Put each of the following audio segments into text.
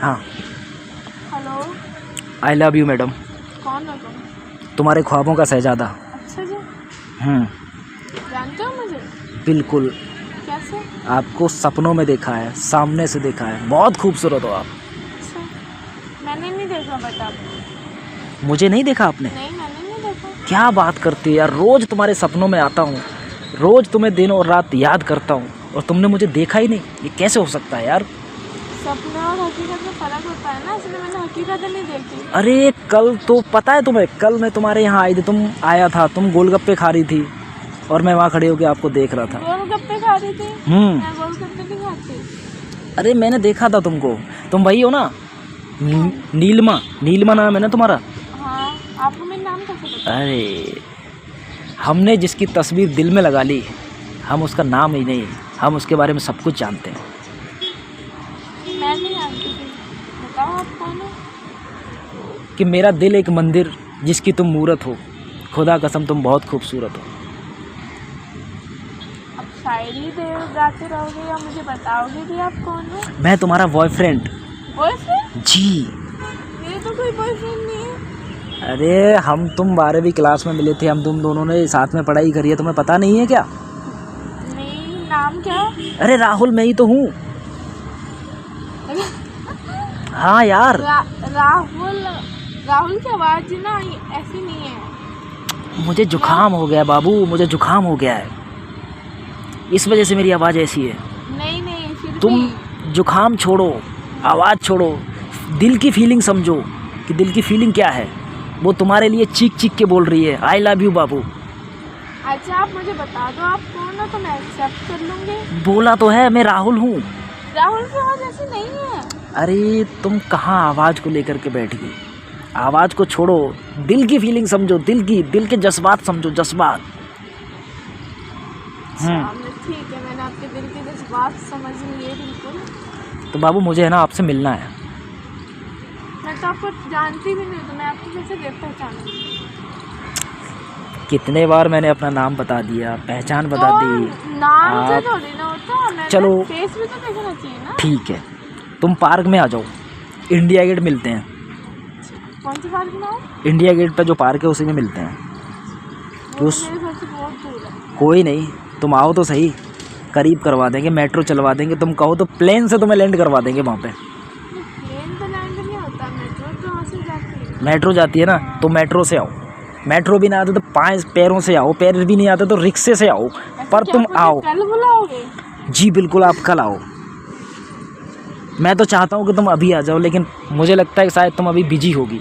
हाँ। Hello. I love you madam. कौन हो तुम? तुम्हारे ख्वाबों का शहजादा। अच्छा जी। जानते हो मुझे? बिल्कुल। कैसे? आपको सपनों में देखा है, सामने से देखा है, बहुत खूबसूरत हो आप। अच्छा, मैंने नहीं देखा बट आप। मुझे नहीं देखा आपने? नहीं, मैंने नहीं देखा। क्या बात करती है यार, रोज़ तुम्हारे सपनों में आता हूँ, रोज़ तुम्हें दिन और रात याद करता हूँ और तुमने मुझे देखा ही नहीं। ये कैसे हो सकता है यार? सपने और हकीकत में फ़र्क होता है ना, इसलिए मैंने हकीकत नहीं देखी। अरे कल तो पता है तुम्हें, कल मैं तुम्हारे यहाँ आई थी, तुम आया था, तुम गोलगप्पे खा रही थी और मैं वहाँ खड़े होकर आपको देख रहा था। गोलगप्पे खा रही थी? मैं गोलगप्पे नहीं खाती। अरे मैंने देखा था तुमको, तुम वही हो ना? नीलिमा, नीलिमा नाम है ना तुम्हारा? हाँ, आपको मेरा नाम कैसे पता? अरे हमने जिसकी तस्वीर दिल में लगा ली, हम उसका नाम ही नहीं, हम उसके बारे में सब कुछ जानते हैं। मैं नहीं जानती थी, बताओ आप कौन हो? कि मेरा दिल एक मंदिर जिसकी तुम मूरत हो, खुदा कसम तुम बहुत खूबसूरत हो। अब शायरी गाते रहोगे या मुझे बताओगे कि आप कौन हो? मैं तुम्हारा बॉयफ्रेंड। बॉयफ्रेंड? जी। मेरे तो कोई बॉयफ्रेंड नहीं है। अरे हम तुम 12वीं क्लास में मिले थे, हम तुम दोनों ने साथ में पढ़ाई करी है, तुम्हें पता नहीं है क्या? नहीं, नाम क्या? अरे राहुल, मैं ही तो हूँ। हाँ यार। राहुल। राहुल की आवाज़ ना ऐसी नहीं है। मुझे जुकाम हो गया बाबू, मुझे जुकाम हो गया है, इस वजह से मेरी आवाज़ ऐसी है। नहीं नहीं, फिर तुम भी। जुकाम छोड़ो, आवाज़ छोड़ो, दिल की फीलिंग समझो कि दिल की फीलिंग क्या है। वो तुम्हारे लिए चीख चीख के बोल रही है आई लव यू बाबू। अच्छा, आप मुझे बता दो आप कौन हो तो मैं एक्सेप्ट कर लूँगी। बोला तो है, मैं राहुल हूँ। राहुल की आवाज़ ऐसी नहीं है। अरे तुम कहाँ आवाज़ को लेकर के बैठ गई? आवाज़ को छोड़ो, दिल की फीलिंग समझो, दिल के जज्बात समझो, जज्बात। ठीक है, मैंने आपके दिल के जज्बात समझ लिए बिल्कुल। तो बाबू मुझे है ना आपसे मिलना है। मैं तो आपको जानती भी नहीं, तो मैं आपको कैसे पहचानूंगी? कितने बार मैंने अपना नाम बता दिया, पहचान बता दी। नाम से थोड़ी ना होता, मैं चलो फेस भी तो देखना चाहिए ना। ठीक है, तुम पार्क में आ जाओ, इंडिया गेट मिलते हैं। कौन सी पार्क में आओ? इंडिया गेट पे जो पार्क है उसी में मिलते हैं। वो मेरे घर से बहुत दूर है। कोई नहीं, तुम आओ तो सही, करीब करवा देंगे, मेट्रो चलवा देंगे, तुम कहो तो प्लेन से तुम्हें लैंड करवा देंगे वहाँ पे। प्लेन तो लैंड नहीं होता, मेट्रो तो वहाँ से जाती है। मेट्रो जाती है ना, तो मेट्रो से आओ। मेट्रो भी ना आते तो 5 पैरों से आओ, पैर भी नहीं आते तो रिक्शे से आओ, पर तुम आओ। कल बुलाओगे? जी बिल्कुल, आप कल आओ। मैं तो चाहता हूँ कि तुम अभी आ जाओ, लेकिन मुझे लगता है कि शायद तुम अभी बिजी होगी,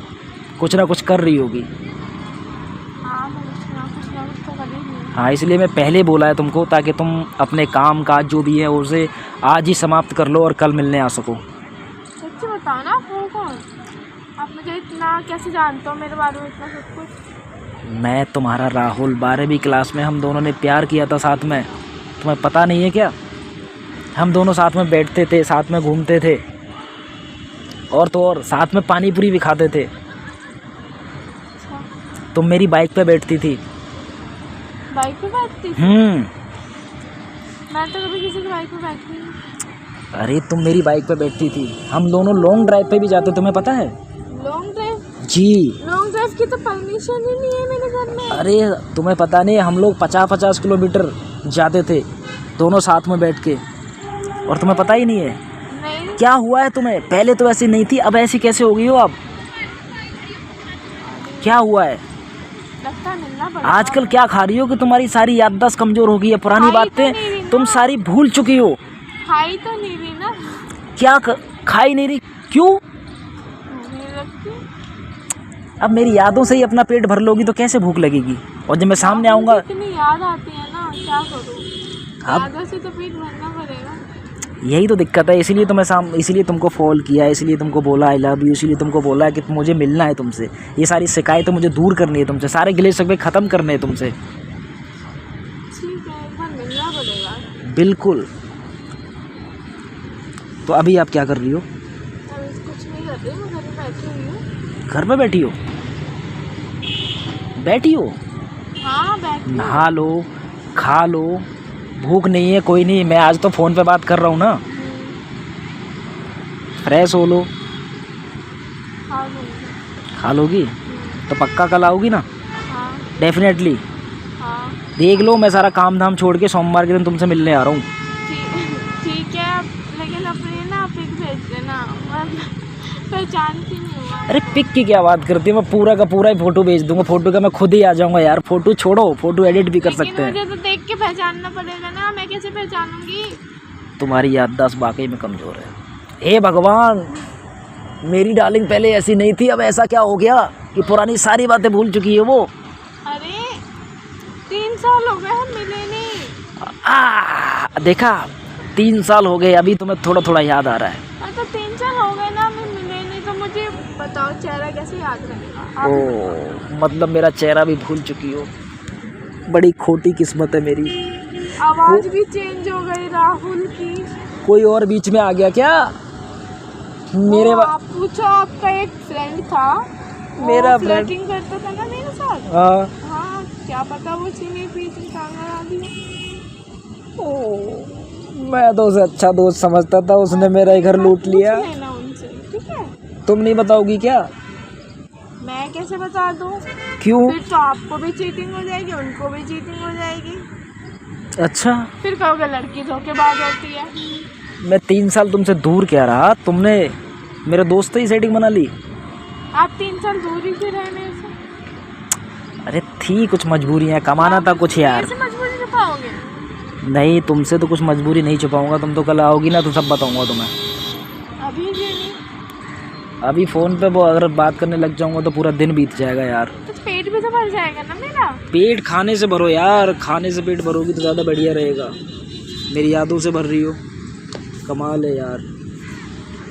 कुछ ना कुछ कर रही होगी। हाँ, मैं कुछ ना कुछ तो कर ही रही हूँ। हाँ, इसलिए मैं पहले बोला है तुमको, ताकि तुम अपने काम काज जो भी है उसे आज ही समाप्त कर लो और कल मिलने आ सको। सच्ची बताओ ना, आप हो कौन? आप मुझे इतना कैसे जानते हो, मेरे बारे में इतना सब कुछ? मैं तुम्हारा राहुल, 12वीं क्लास में हम दोनों ने प्यार किया था साथ में, तुम्हें पता नहीं है क्या? हम दोनों साथ में बैठते थे, साथ में घूमते थे, और तो और साथ में पानी पूरी भी खाते थे। अच्छा, तुम मेरी बाइक पे बैठती थी। बाइक पे बैठती थी? मैं तो कभी किसी की बाइक पे बैठी नहीं। अरे तुम मेरी बाइक पे बैठती थी, हम दोनों लॉन्ग ड्राइव पे भी जाते, तुम्हें पता है? Long drive? जी। लॉन्ग ड्राइव की तो परमिशन ही नहीं है मेरे घर में। अरे तुम्हें पता नहीं, हम लोग 50-50 किलोमीटर जाते थे दोनों साथ में बैठ के, और तुम्हें पता ही नहीं है? नहीं। क्या हुआ है तुम्हें? पहले तो ऐसी नहीं थी, अब ऐसी कैसे हो गई हो? अब क्या हुआ है? लगता है मिलना पड़ेगा। आजकल क्या खा रही हो कि तुम्हारी सारी याददाश्त कमजोर हो गई है? पुरानी बातें तुम सारी भूल चुकी हो। खाई तो नहीं रही ना? क्या खाई नहीं रही? क्यों? नहीं लगती। अब मेरी यादों से ही अपना पेट भर लोगी तो कैसे भूख लगेगी? और जब मैं सामने आऊँगा, इतनी याद आती है ना, क्या करूँ? अब यादों से तो पेट भरना पड़ेगा। यही तो दिक्कत है, इसीलिए तो मैं इसीलिए तुमको कॉल किया, इसीलिए तुमको बोला आई लव यू, इसीलिए तुमको बोला कि मुझे मिलना है तुमसे, ये सारी शिकायतें मुझे दूर करनी है तुमसे, सारे गिले शिकवे ख़त्म करने हैं तुमसे। ठीक है, एक बार मिलना पड़ेगा। बिल्कुल। तो अभी आप क्या कर रही हो? अभी कुछ नहीं कर रही, मैं घर में बैठी हुई हूँ। घर पे बैठी हो? बैठी हो? हाँ, बैठी हूँ। नहा लो, खा लो, भूख नहीं है? कोई नहीं, मैं आज तो फ़ोन पे बात कर रहा हूँ ना, फ्रेश हो लो, खा लूँगी। खा लोगी तो पक्का कल आओगी ना? हाँ डेफिनेटली। हाँ देख लो, मैं सारा काम धाम छोड़ के सोमवार के दिन तुमसे मिलने आ रहा हूँ। ठीक है, लेकिन अपनी ना पिक भेज देना, मैं पहचानती नहीं हूँ। अरे पिक की क्या बात करती है, मैं पूरा का पूरा ही फोटो भेज दूंगा। फोटो का मैं खुद ही आ जाऊंगा यार। फोटो छोड़ो, फोटो एडिट भी कर सकते हैं। मुझे तो देख के पहचानना पड़ेगा ना, मैं कैसे पहचानूंगी? तुम्हारी याददाश्त वाकई में कमज़ोर है। हे भगवान, मेरी डार्लिंग पहले ऐसी नहीं थी, अब ऐसा क्या हो गया कि पुरानी सारी बातें भूल चुकी है वो? अरे 3 साल हो गए हम मिले नहीं। देखा, 3 साल हो गए, अभी तुम्हें थोड़ा थोड़ा याद आ रहा है। तो 3 साल हो गए ना हमें मिले नहीं, तो मुझे बताओ चेहरा कैसे याद रहेगा? ओ, मतलब मेरा चेहरा भी भूल चुकी हो। बड़ी खोटी किस्मत है मेरी। आवाज़ भी चेंज हो गई राहुल की। कोई और बीच में आ गया क्या? मेरे आप पूछो, आपका एक फ्रेंड था, मेरा फ्लर्टिंग करता था ना मेरे साथ। हाँ, क्या पता वो चीनी पीछे आ दी। मैं तो उसे अच्छा दोस्त समझता था, उसने मेरा ही घर लूट लिया। लेना उनसे, ठीक है? तुम नहीं बताओगी क्या? मैं कैसे बता दूँ? क्यों? फिर तो आपको भी चीटिंग हो जाएगी, उनको भी चीटिंग हो जाएगी। अच्छा, फिर कहोगे लड़की धोखेबाज होती है। मैं 3 साल तुमसे दूर क्या रहा, तुमने मेरे दोस्त से ही सेटिंग बना ली। आप 3 साल दूर ही से रहे मेरे से। अरे थी कुछ मजबूरियाँ, कमाना था कुछ यार। कैसे मजबूरी छुपाओगे? नहीं, तुमसे तो कुछ मजबूरी नहीं छुपाऊंगा। तुम तो कल आओगी ना तो सब बताऊंगा तुम्हें। अभी भी नहीं? अभी फ़ोन पे वो अगर बात करने लग जाऊंगा तो पूरा दिन बीत जाएगा यार। तो पेट भी तो भर जाएगा ना मेरा। पेट खाने से भरो यार, खाने से पेट भरोगी तो ज़्यादा बढ़िया रहेगा। मेरी यादों से भर रही हो, कमाल है यार।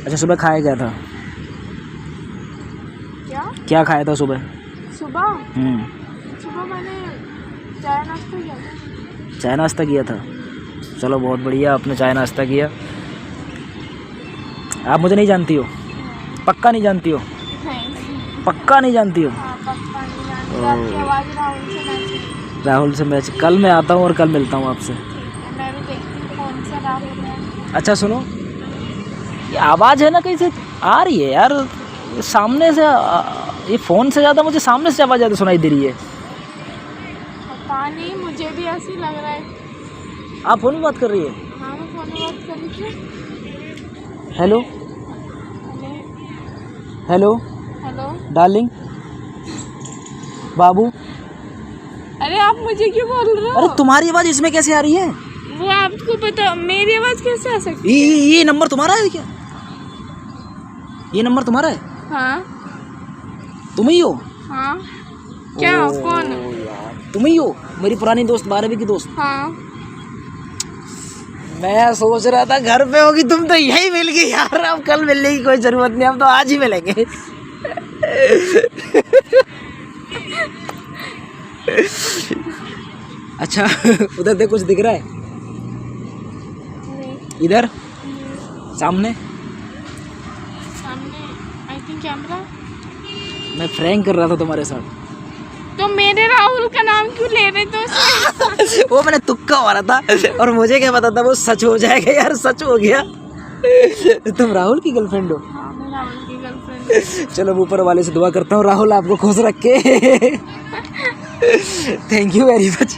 अच्छा, सुबह खाया क्या था? क्या खाया था सुबह? सुबह सुबह मैंने चाय नाश्ता किया था। चाय नाश्ता किया था? चलो बहुत बढ़िया, आपने चाय नाश्ता किया। आप मुझे नहीं जानती हो? पक्का नहीं जानती हो? नहीं। पक्का नहीं जानती हो? हाँ, पक्का नहीं जानती। आपकी आवाज़ राहुल से मैच। राहुल से मैच? कल मैं आता हूँ और कल मिलता हूँ आपसे। मैं भी देखती हूँ कौन सा राहुल है। अच्छा सुनो, ये आवाज़ है ना कहीं से आ रही है यार, सामने से। ये फ़ोन से ज़्यादा मुझे सामने से आवाज़ ज़्यादा सुनाई दे रही है। पता नहीं, मुझे भी ऐसी लग रहा है। आप फ़ोन में बात कर रही है? हाँ, मैं फ़ोन में बात कर रही थी। हेलो हेलो हेलो डार्लिंग, बाबू। अरे आप मुझे क्यों बोल रहे हो? अरे तुम्हारी आवाज़ इसमें कैसे आ रही है? वो आपको पता, मेरी आवाज़ कैसे आ सकती है? ये नंबर तुम्हारा है क्या? ये नंबर तुम्हारा है? हाँ। तुम ही हो? हाँ। क्या? कौन? तुम ही हो मेरी पुरानी दोस्त, 12वीं की दोस्त? हाँ। मैं सोच रहा था घर पे होगी, तुम तो यही मिल गई यार। अब कल मिलने की कोई ज़रूरत नहीं, हम तो आज ही मिलेंगे। अच्छा, उधर देख, कुछ दिख रहा है? इधर सामने आई थिंक कैमरा। मैं प्रैंक कर रहा था तुम्हारे साथ। तो मेरे राहुल का नाम क्यों ले रहे थे? वो मैंने तुक्का मारा था, और मुझे क्या पता था वो सच हो जाएगा यार। सच हो गया। तुम राहुल की गर्लफ्रेंड हो? हाँ, मैं राहुल की गर्लफ्रेंड। चलो, ऊपर वाले से दुआ करता हूँ राहुल आपको खुश रखे। Thank you very much.